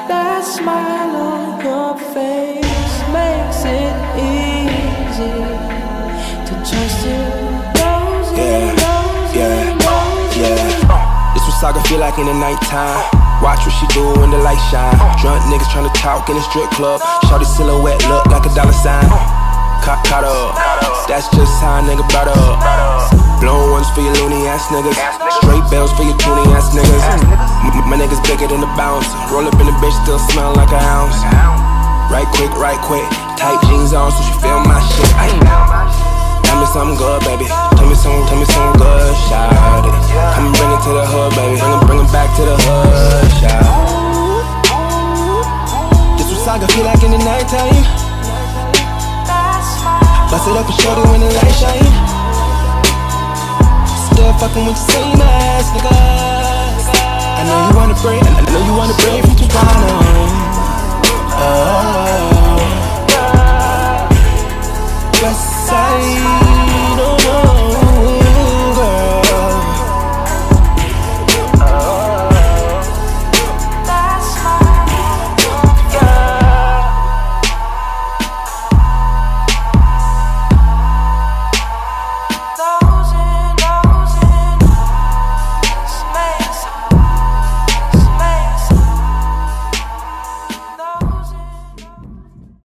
That smile on your face makes it easy to trust you. This what Saga feel like in the nighttime. Watch what she do when the light shine. Drunk niggas tryna talk in the strip club. Shorty silhouette look like a dollar sign. Caught up, that's just how a nigga brought up. Blown ones for your loony ass niggas. Straight bells for your toony ass niggas. My niggas bigger than the bounce. Roll up in the bitch, still smell like a ounce. Right quick, tight jeans on so she feel my shit. Tell me something good, baby. Tell me something good, shout it. Come and bring it to the hood, baby. Bring it back to the hood, shout. This what Saga feel like in the nighttime. Bust it up and shorty when the light shine. Still fucking with your same ass, nigga. I know you wanna break from Toronto.